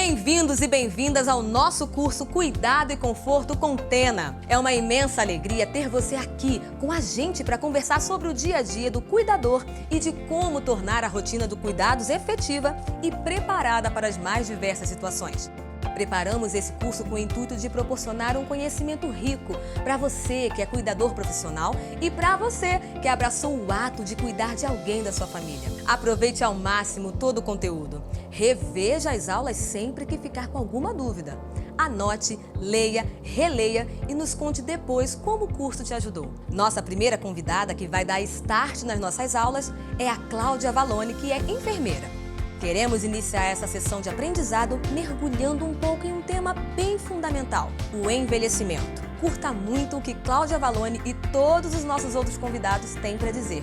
Bem-vindos e bem-vindas ao nosso curso Cuidado e Conforto com Tena. É uma imensa alegria ter você aqui com a gente para conversar sobre o dia a dia do cuidador e de como tornar a rotina do cuidados efetiva e preparada para as mais diversas situações. Preparamos esse curso com o intuito de proporcionar um conhecimento rico para você que é cuidador profissional e para você que abraçou o ato de cuidar de alguém da sua família. Aproveite ao máximo todo o conteúdo. Reveja as aulas sempre que ficar com alguma dúvida. Anote, leia, releia e nos conte depois como o curso te ajudou. Nossa primeira convidada que vai dar start nas nossas aulas é a Cláudia Vallone, que é enfermeira. Queremos iniciar essa sessão de aprendizado mergulhando um pouco em um tema bem fundamental, o envelhecimento. Curta muito o que Cláudia Vallone e todos os nossos outros convidados têm para dizer.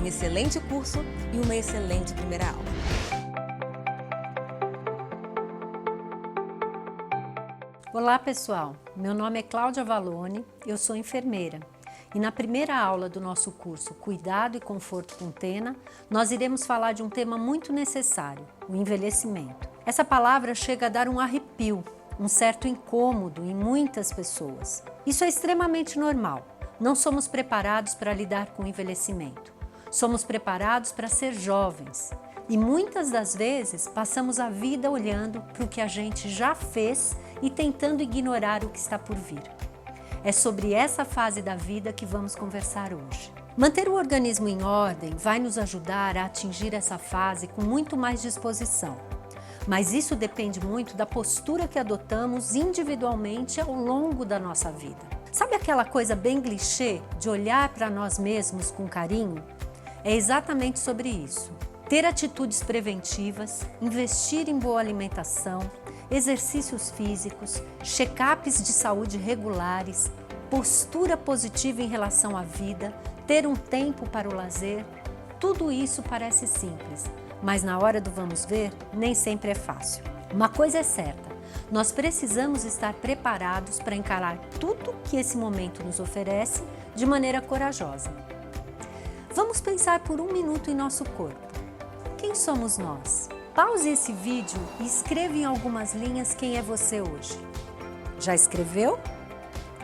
Um excelente curso e uma excelente primeira aula. Olá pessoal, meu nome é Cláudia Vallone, eu sou enfermeira. E na primeira aula do nosso curso Cuidado e Conforto com Tena, nós iremos falar de um tema muito necessário, o envelhecimento. Essa palavra chega a dar um arrepio, um certo incômodo em muitas pessoas. Isso é extremamente normal. Não somos preparados para lidar com o envelhecimento. Somos preparados para ser jovens. E muitas das vezes passamos a vida olhando para o que a gente já fez e tentando ignorar o que está por vir. É sobre essa fase da vida que vamos conversar hoje. Manter o organismo em ordem vai nos ajudar a atingir essa fase com muito mais disposição. Mas isso depende muito da postura que adotamos individualmente ao longo da nossa vida. Sabe aquela coisa bem clichê de olhar para nós mesmos com carinho? É exatamente sobre isso. Ter atitudes preventivas, investir em boa alimentação, exercícios físicos, check-ups de saúde regulares, postura positiva em relação à vida, ter um tempo para o lazer, tudo isso parece simples, mas na hora do vamos ver, nem sempre é fácil. Uma coisa é certa, nós precisamos estar preparados para encarar tudo que esse momento nos oferece de maneira corajosa. Vamos pensar por um minuto em nosso corpo. Quem somos nós? Pause esse vídeo e escreva em algumas linhas quem é você hoje. Já escreveu?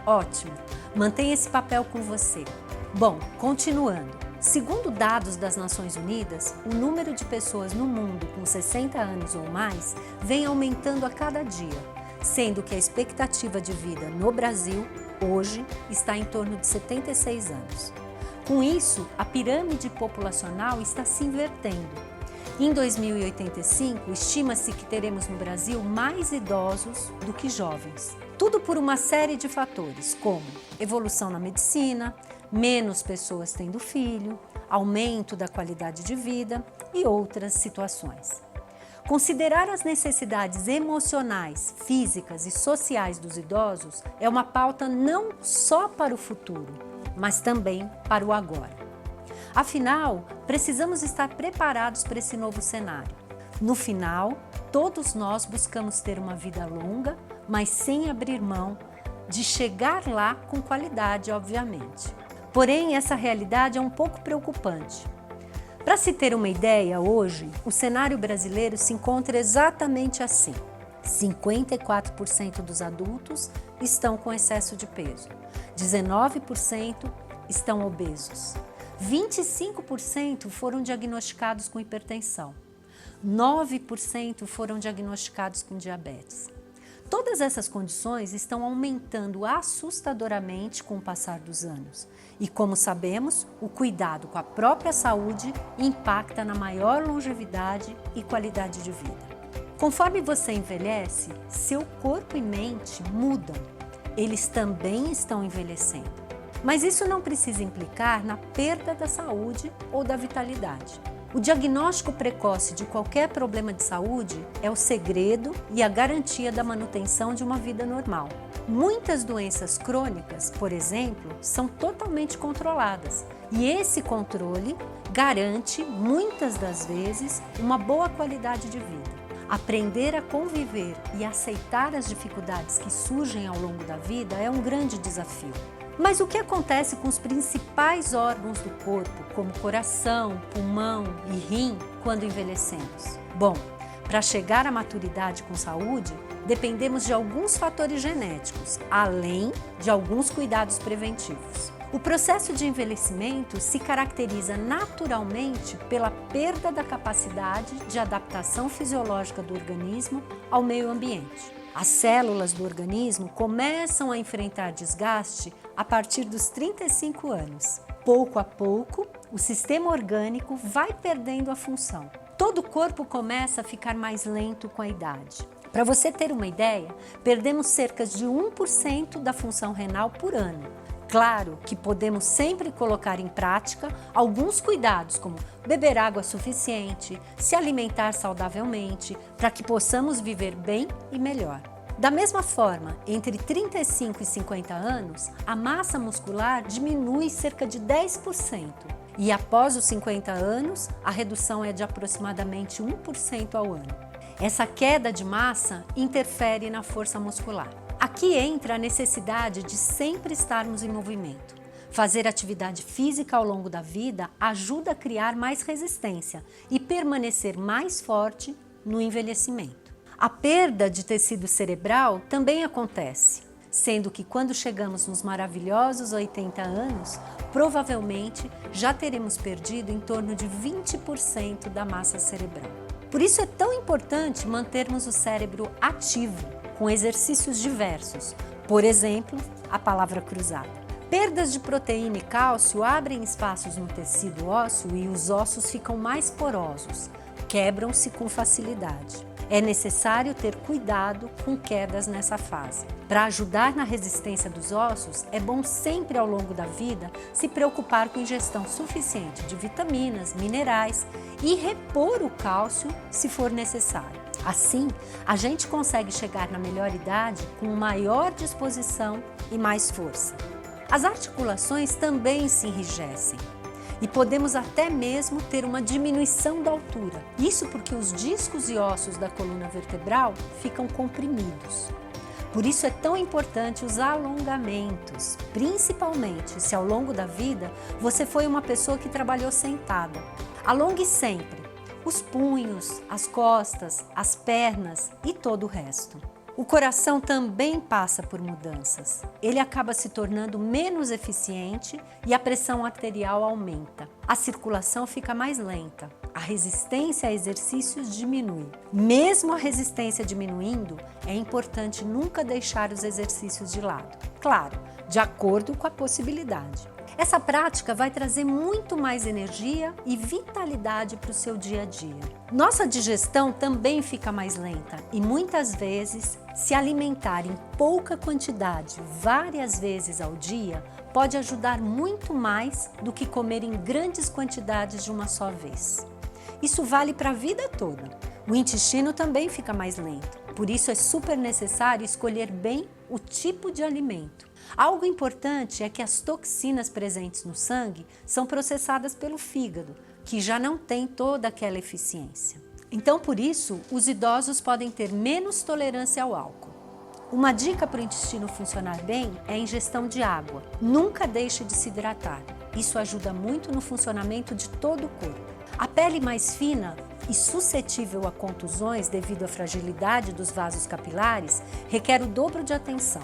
Ótimo! Mantenha esse papel com você. Bom, continuando. Segundo dados das Nações Unidas, o número de pessoas no mundo com 60 anos ou mais vem aumentando a cada dia, sendo que a expectativa de vida no Brasil, hoje, está em torno de 76 anos. Com isso, a pirâmide populacional está se invertendo. Em 2085, estima-se que teremos no Brasil mais idosos do que jovens. Tudo por uma série de fatores, como evolução na medicina, menos pessoas tendo filho, aumento da qualidade de vida e outras situações. Considerar as necessidades emocionais, físicas e sociais dos idosos é uma pauta não só para o futuro, mas também para o agora. Afinal, precisamos estar preparados para esse novo cenário. No final, todos nós buscamos ter uma vida longa, mas sem abrir mão de chegar lá com qualidade, obviamente. Porém, essa realidade é um pouco preocupante. Para se ter uma ideia, hoje, o cenário brasileiro se encontra exatamente assim. 54% dos adultos estão com excesso de peso, 19% estão obesos. 25% foram diagnosticados com hipertensão, 9% foram diagnosticados com diabetes. Todas essas condições estão aumentando assustadoramente com o passar dos anos. E como sabemos, o cuidado com a própria saúde impacta na maior longevidade e qualidade de vida. Conforme você envelhece, seu corpo e mente mudam. Eles também estão envelhecendo. Mas isso não precisa implicar na perda da saúde ou da vitalidade. O diagnóstico precoce de qualquer problema de saúde é o segredo e a garantia da manutenção de uma vida normal. Muitas doenças crônicas, por exemplo, são totalmente controladas e esse controle garante, muitas das vezes, uma boa qualidade de vida. Aprender a conviver e aceitar as dificuldades que surgem ao longo da vida é um grande desafio. Mas o que acontece com os principais órgãos do corpo, como coração, pulmão e rim, quando envelhecemos? Bom, para chegar à maturidade com saúde, dependemos de alguns fatores genéticos, além de alguns cuidados preventivos. O processo de envelhecimento se caracteriza naturalmente pela perda da capacidade de adaptação fisiológica do organismo ao meio ambiente. As células do organismo começam a enfrentar desgaste a partir dos 35 anos. Pouco a pouco, o sistema orgânico vai perdendo a função. Todo o corpo começa a ficar mais lento com a idade. Para você ter uma ideia, perdemos cerca de 1% da função renal por ano. Claro que podemos sempre colocar em prática alguns cuidados, como beber água suficiente, se alimentar saudavelmente, para que possamos viver bem e melhor. Da mesma forma, entre 35 e 50 anos, a massa muscular diminui cerca de 10%. E após os 50 anos, a redução é de aproximadamente 1% ao ano. Essa queda de massa interfere na força muscular. Aqui entra a necessidade de sempre estarmos em movimento. Fazer atividade física ao longo da vida ajuda a criar mais resistência e permanecer mais forte no envelhecimento. A perda de tecido cerebral também acontece, sendo que quando chegamos nos maravilhosos 80 anos, provavelmente já teremos perdido em torno de 20% da massa cerebral. Por isso é tão importante mantermos o cérebro ativo, com exercícios diversos, por exemplo, a palavra cruzada. Perdas de proteína e cálcio abrem espaços no tecido ósseo e os ossos ficam mais porosos, quebram-se com facilidade. É necessário ter cuidado com quedas nessa fase. Para ajudar na resistência dos ossos, é bom sempre ao longo da vida se preocupar com ingestão suficiente de vitaminas, minerais e repor o cálcio se for necessário. Assim, a gente consegue chegar na melhor idade com maior disposição e mais força. As articulações também se enrijecem e podemos até mesmo ter uma diminuição da altura. Isso porque os discos e ossos da coluna vertebral ficam comprimidos. Por isso é tão importante os alongamentos, principalmente se ao longo da vida você foi uma pessoa que trabalhou sentada. Alongue sempre os punhos, as costas, as pernas e todo o resto. O coração também passa por mudanças. Ele acaba se tornando menos eficiente e a pressão arterial aumenta. A circulação fica mais lenta. A resistência a exercícios diminui. Mesmo a resistência diminuindo, é importante nunca deixar os exercícios de lado. Claro, de acordo com a possibilidade. Essa prática vai trazer muito mais energia e vitalidade para o seu dia a dia. Nossa digestão também fica mais lenta e muitas vezes se alimentar em pouca quantidade várias vezes ao dia pode ajudar muito mais do que comer em grandes quantidades de uma só vez. Isso vale para a vida toda. O intestino também fica mais lento, por isso é super necessário escolher bem o tipo de alimento. Algo importante é que as toxinas presentes no sangue são processadas pelo fígado, que já não tem toda aquela eficiência. Então, por isso, os idosos podem ter menos tolerância ao álcool. Uma dica para o intestino funcionar bem é a ingestão de água. Nunca deixe de se hidratar. Isso ajuda muito no funcionamento de todo o corpo. A pele mais fina e suscetível a contusões devido à fragilidade dos vasos capilares requer o dobro de atenção.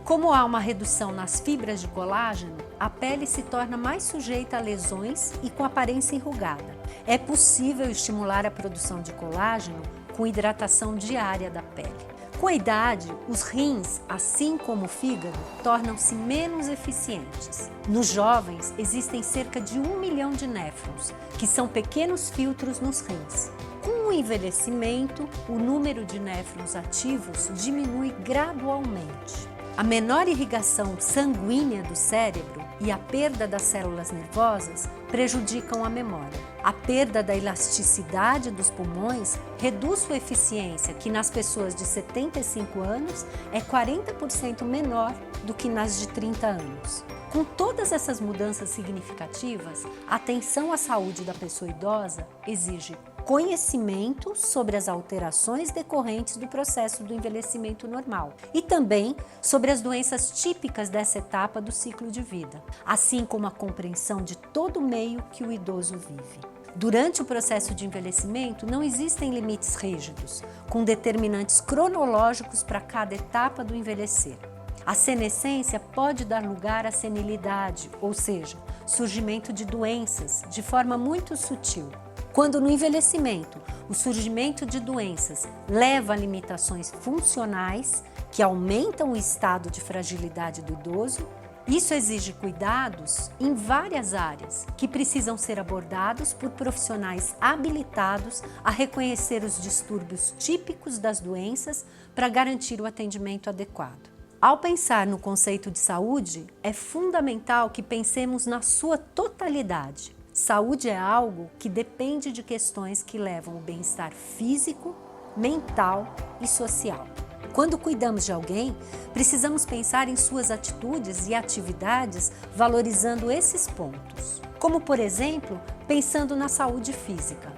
Como há uma redução nas fibras de colágeno, a pele se torna mais sujeita a lesões e com aparência enrugada. É possível estimular a produção de colágeno com hidratação diária da pele. Com a idade, os rins, assim como o fígado, tornam-se menos eficientes. Nos jovens, existem cerca de 1 milhão de néfrons, que são pequenos filtros nos rins. Com o envelhecimento, o número de néfrons ativos diminui gradualmente. A menor irrigação sanguínea do cérebro e a perda das células nervosas prejudicam a memória. A perda da elasticidade dos pulmões reduz sua eficiência, que nas pessoas de 75 anos é 40% menor do que nas de 30 anos. Com todas essas mudanças significativas, a atenção à saúde da pessoa idosa exige conhecimento sobre as alterações decorrentes do processo do envelhecimento normal e também sobre as doenças típicas dessa etapa do ciclo de vida, assim como a compreensão de todo o meio que o idoso vive. Durante o processo de envelhecimento, não existem limites rígidos, com determinantes cronológicos para cada etapa do envelhecer. A senescência pode dar lugar à senilidade, ou seja, surgimento de doenças de forma muito sutil. Quando no envelhecimento, o surgimento de doenças leva a limitações funcionais que aumentam o estado de fragilidade do idoso, isso exige cuidados em várias áreas que precisam ser abordados por profissionais habilitados a reconhecer os distúrbios típicos das doenças para garantir o atendimento adequado. Ao pensar no conceito de saúde, é fundamental que pensemos na sua totalidade. Saúde é algo que depende de questões que levam o bem-estar físico, mental e social. Quando cuidamos de alguém, precisamos pensar em suas atitudes e atividades valorizando esses pontos. Como, por exemplo, pensando na saúde física.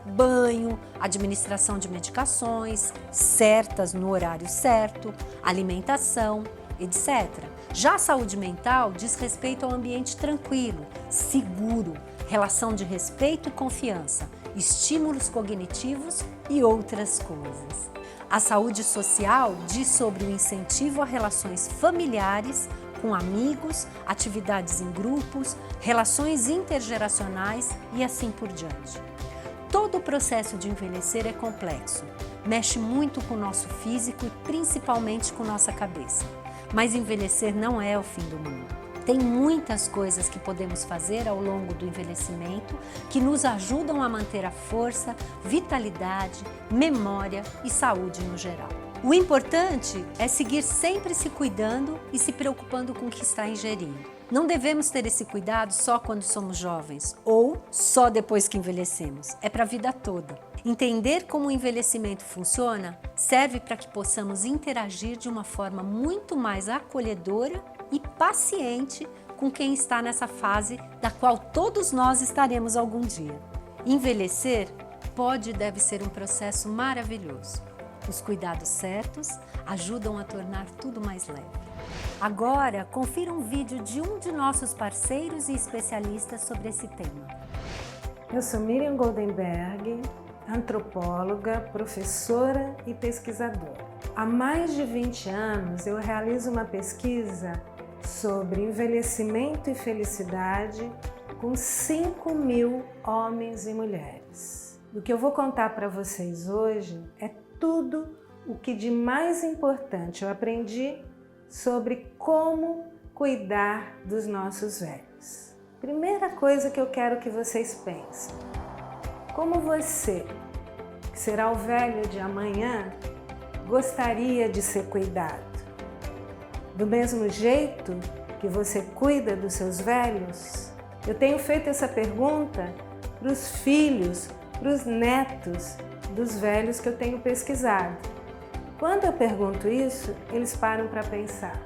Banho, administração de medicações, certas no horário certo, alimentação, etc. Já a saúde mental diz respeito ao ambiente tranquilo, seguro, relação de respeito e confiança, estímulos cognitivos e outras coisas. A saúde social diz sobre o incentivo a relações familiares, com amigos, atividades em grupos, relações intergeracionais e assim por diante. Todo o processo de envelhecer é complexo, mexe muito com o nosso físico e principalmente com nossa cabeça. Mas envelhecer não é o fim do mundo. Tem muitas coisas que podemos fazer ao longo do envelhecimento que nos ajudam a manter a força, vitalidade, memória e saúde no geral. O importante é seguir sempre se cuidando e se preocupando com o que está ingerindo. Não devemos ter esse cuidado só quando somos jovens ou só depois que envelhecemos. É para a vida toda. Entender como o envelhecimento funciona serve para que possamos interagir de uma forma muito mais acolhedora e paciente com quem está nessa fase da qual todos nós estaremos algum dia. Envelhecer pode e deve ser um processo maravilhoso. Os cuidados certos ajudam a tornar tudo mais leve. Agora, confira um vídeo de um de nossos parceiros e especialistas sobre esse tema. Eu sou Miriam Goldenberg, antropóloga, professora e pesquisadora. Há mais de 20 anos eu realizo uma pesquisa sobre envelhecimento e felicidade com 5.000 homens e mulheres. O que eu vou contar para vocês hoje é tudo o que de mais importante eu aprendi sobre como cuidar dos nossos velhos. Primeira coisa que eu quero que vocês pensem: como você, que será o velho de amanhã, gostaria de ser cuidado? Do mesmo jeito que você cuida dos seus velhos? Eu tenho feito essa pergunta para os filhos, para os netos dos velhos que eu tenho pesquisado. Quando eu pergunto isso, eles param para pensar: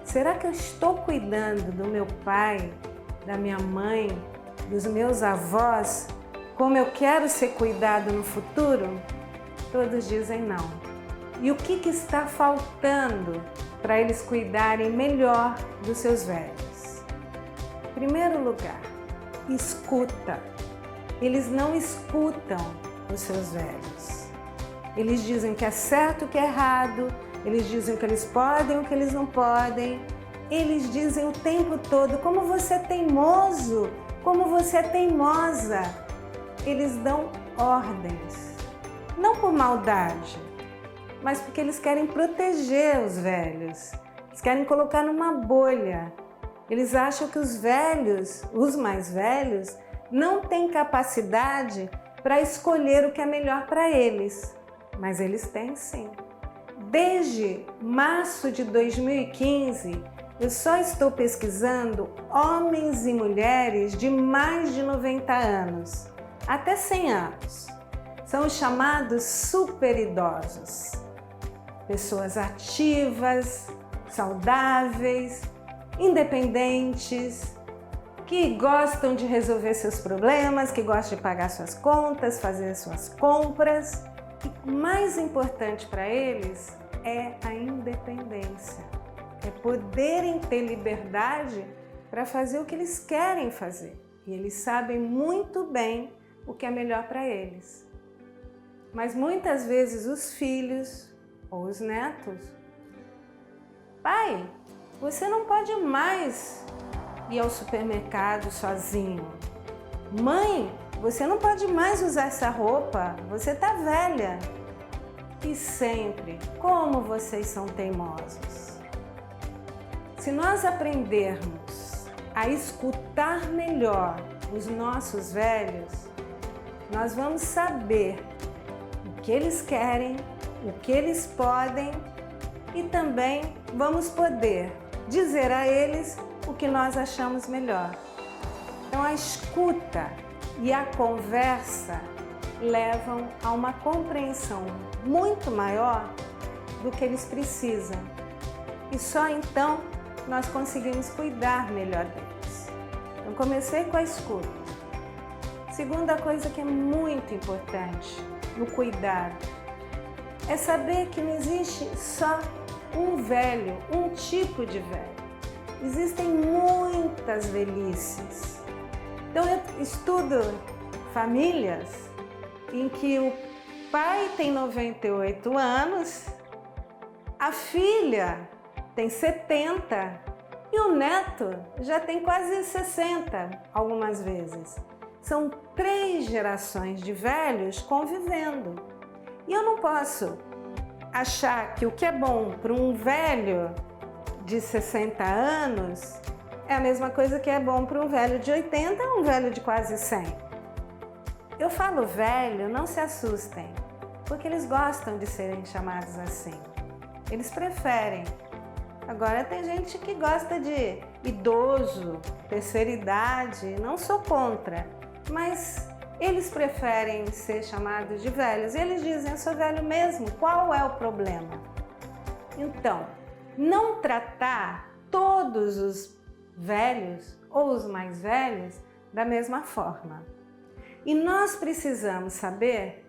será que eu estou cuidando do meu pai, da minha mãe, dos meus avós, como eu quero ser cuidado no futuro? Todos dizem não. E o que está faltando para eles cuidarem melhor dos seus velhos? Em primeiro lugar, escuta. Eles não escutam os seus velhos. Eles dizem o que é certo e o que é errado, eles dizem o que eles podem e o que eles não podem. Eles dizem o tempo todo: como você é teimoso, como você é teimosa. Eles dão ordens, não por maldade, mas porque eles querem proteger os velhos. Eles querem colocar numa bolha. Eles acham que os velhos, os mais velhos, não têm capacidade para escolher o que é melhor para eles. Mas eles têm sim. Desde março de 2015, eu só estou pesquisando homens e mulheres de mais de 90 anos, até 100 anos. São os chamados superidosos. Pessoas ativas, saudáveis, independentes, que gostam de resolver seus problemas, que gostam de pagar suas contas, fazer suas compras. E mais importante para eles é a independência. É poderem ter liberdade para fazer o que eles querem fazer. E eles sabem muito bem o que é melhor para eles. Mas muitas vezes os filhos ou os netos: pai, você não pode mais ir ao supermercado sozinho. Mãe, você não pode mais usar essa roupa, você tá velha. E sempre, como vocês são teimosos. Se nós aprendermos a escutar melhor os nossos velhos, nós vamos saber o que eles querem, o que eles podem e também vamos poder dizer a eles o que nós achamos melhor. Então a escuta e a conversa levam a uma compreensão muito maior do que eles precisam. E só então nós conseguimos cuidar melhor deles. Então comecei com a escuta. Segunda coisa que é muito importante no cuidado é saber que não existe só um velho, um tipo de velho. Existem muitas velhices. Então eu estudo famílias em que o pai tem 98 anos, a filha tem 70 e o neto já tem quase 60 algumas vezes. São 3 gerações de velhos convivendo. E eu não posso achar que o que é bom para um velho de 60 anos é a mesma coisa que é bom para um velho de 80 ou um velho de quase 100. Eu falo velho, não se assustem, porque eles gostam de serem chamados assim. Eles preferem. Agora tem gente que gosta de idoso, terceira idade, não sou contra, mas eles preferem ser chamados de velhos. E eles dizem: eu sou velho mesmo, qual é o problema? Então, não tratar todos os velhos ou os mais velhos da mesma forma. E nós precisamos saber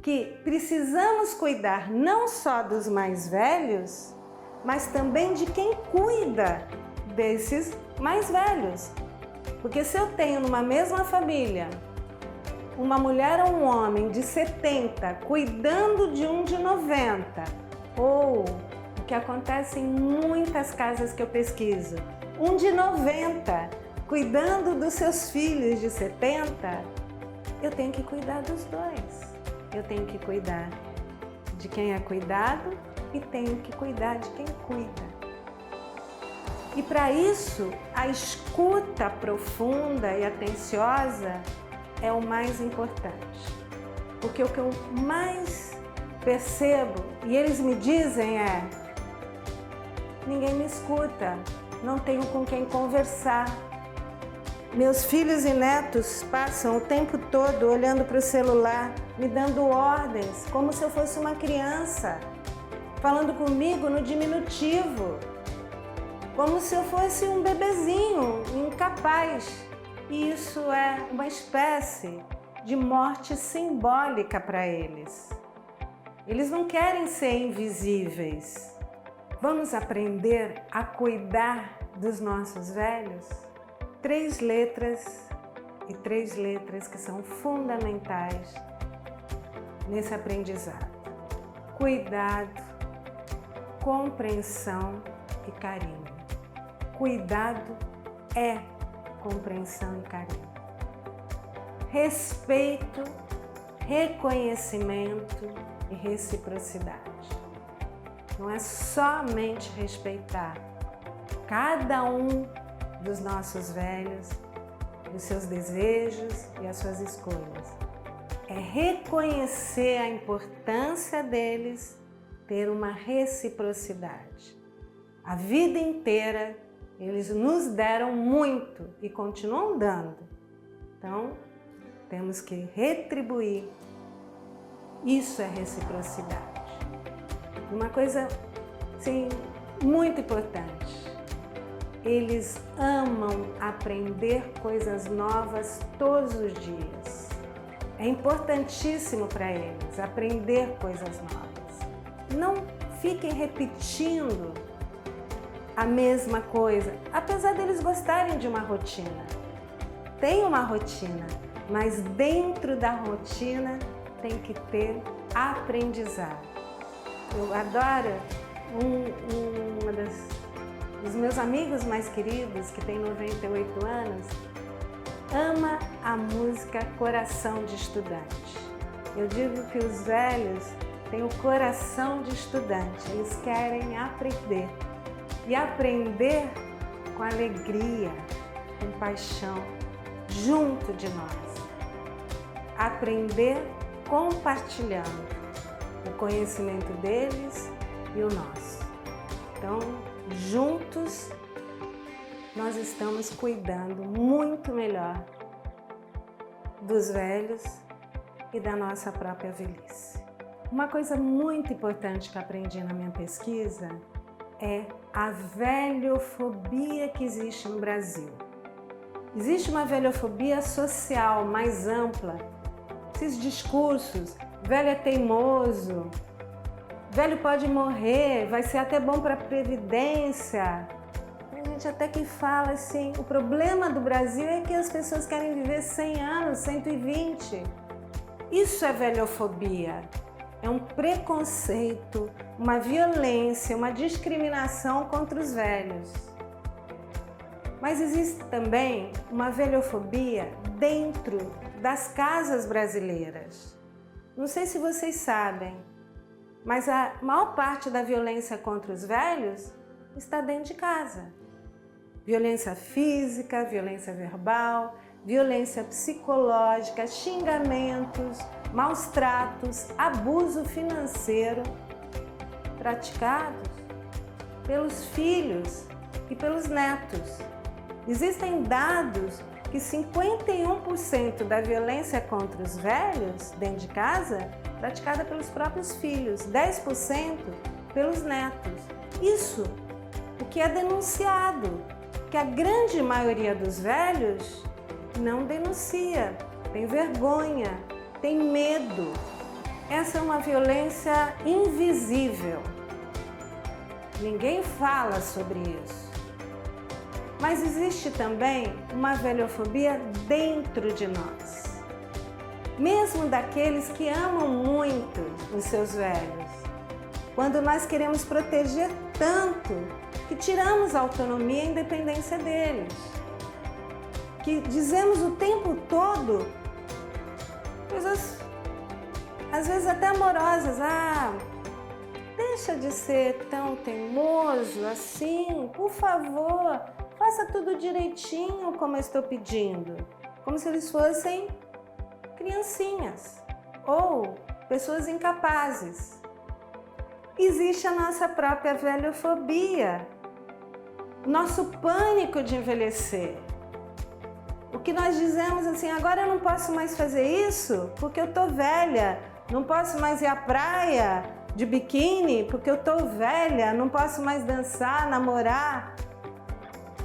que precisamos cuidar não só dos mais velhos, mas também de quem cuida desses mais velhos. Porque se eu tenho numa mesma família uma mulher ou um homem de 70 cuidando de um de 90, ou o que acontece em muitas casas que eu pesquiso, um de 90 cuidando dos seus filhos de 70, eu tenho que cuidar dos dois. Eu tenho que cuidar de quem é cuidado e tenho que cuidar de quem cuida. E para isso, a escuta profunda e atenciosa é o mais importante. Porque o que eu mais percebo, e eles me dizem é: ninguém me escuta, não tenho com quem conversar. Meus filhos e netos passam o tempo todo olhando para o celular, me dando ordens, como se eu fosse uma criança, falando comigo no diminutivo, como se eu fosse um bebezinho incapaz. E isso é uma espécie de morte simbólica para eles. Eles não querem ser invisíveis. Vamos aprender a cuidar dos nossos velhos? 3 letras e 3 letras que são fundamentais nesse aprendizado: cuidado, compreensão e carinho. Cuidado é compreensão e carinho. Respeito, reconhecimento e reciprocidade. Não é somente respeitar cada um dos nossos velhos, os seus desejos e as suas escolhas. É reconhecer a importância deles, ter uma reciprocidade. A vida inteira eles nos deram muito e continuam dando. Então, temos que retribuir. Isso é reciprocidade. Uma coisa, sim, muito importante. Eles amam aprender coisas novas todos os dias. É importantíssimo para eles aprender coisas novas. Não fiquem repetindo a mesma coisa, apesar deles gostarem de uma rotina. Tem uma rotina, mas dentro da rotina tem que ter aprendizado. Eu adoro dos meus amigos mais queridos, que tem 98 anos, ama a música Coração de Estudante. Eu digo que os velhos têm o coração de estudante, eles querem aprender. E aprender com alegria, com paixão, junto de nós. Aprender compartilhando o conhecimento deles e o nosso. Então, juntos, nós estamos cuidando muito melhor dos velhos e da nossa própria velhice. Uma coisa muito importante que aprendi na minha pesquisa é a velhofobia que existe no Brasil. Existe uma velhofobia social mais ampla. Esses discursos, velho é teimoso, velho pode morrer, vai ser até bom para a previdência. Tem gente até que fala assim, o problema do Brasil é que as pessoas querem viver 100 anos, 120. Isso é velhofobia. É um preconceito, uma violência, uma discriminação contra os velhos. Mas existe também uma velhofobia dentro das casas brasileiras. Não sei se vocês sabem, mas a maior parte da violência contra os velhos está dentro de casa. Violência física, violência verbal, violência psicológica, xingamentos, maus tratos, abuso financeiro praticados pelos filhos e pelos netos. Existem dados que 51% da violência contra os velhos dentro de casa é praticada pelos próprios filhos, 10% pelos netos. Isso o que é denunciado, que a grande maioria dos velhos não denuncia, tem vergonha, tem medo. Essa é uma violência invisível. Ninguém fala sobre isso. Mas existe também uma velhofobia dentro de nós. Mesmo daqueles que amam muito os seus velhos. Quando nós queremos proteger tanto que tiramos a autonomia e a independência deles. Que dizemos o tempo todo coisas, às vezes até amorosas. Deixa de ser tão teimoso assim, por favor, faça tudo direitinho como eu estou pedindo. Como se eles fossem criancinhas ou pessoas incapazes. Existe a nossa própria velhofobia, nosso pânico de envelhecer. O que nós dizemos assim, agora eu não posso mais fazer isso porque eu tô velha, não posso mais ir à praia de biquíni porque eu tô velha, não posso mais dançar, namorar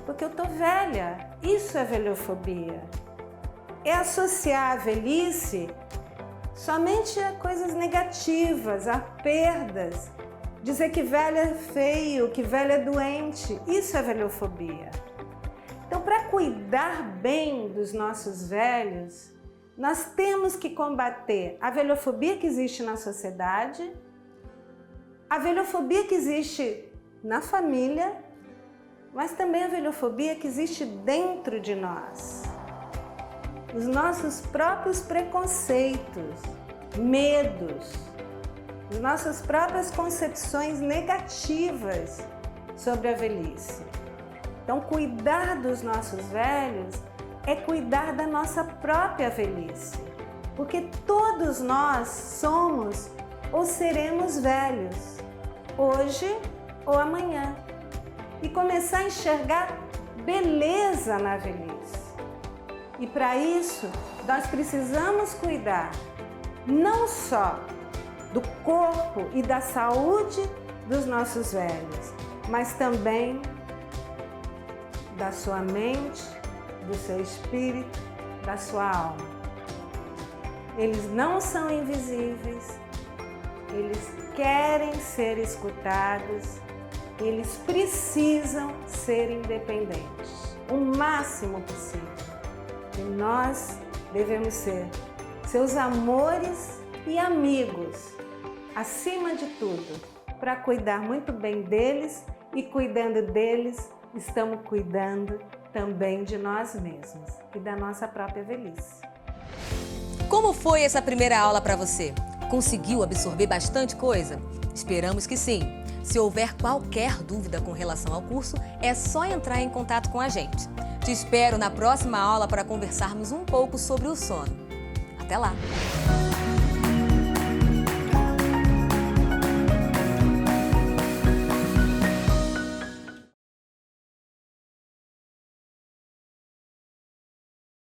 porque eu tô velha. Isso é velhofobia. É associar a velhice somente a coisas negativas, a perdas. Dizer que velho é feio, que velho é doente. Isso é velhofobia. Então, para cuidar bem dos nossos velhos, nós temos que combater a velhofobia que existe na sociedade, a velhofobia que existe na família, mas também a velhofobia que existe dentro de nós. Os nossos próprios preconceitos, medos, as nossas próprias concepções negativas sobre a velhice. Então, cuidar dos nossos velhos é cuidar da nossa própria velhice, porque todos nós somos ou seremos velhos, hoje ou amanhã, e começar a enxergar beleza na velhice. E para isso, nós precisamos cuidar não só do corpo e da saúde dos nossos velhos, mas também da sua mente, do seu espírito, da sua alma. Eles não são invisíveis, eles querem ser escutados, eles precisam ser independentes, o máximo possível. E nós devemos ser seus amores e amigos, acima de tudo, para cuidar muito bem deles e cuidando deles, estamos cuidando também de nós mesmos e da nossa própria velhice. Como foi essa primeira aula para você? Conseguiu absorver bastante coisa? Esperamos que sim. Se houver qualquer dúvida com relação ao curso, é só entrar em contato com a gente. Te espero na próxima aula para conversarmos um pouco sobre o sono. Até lá!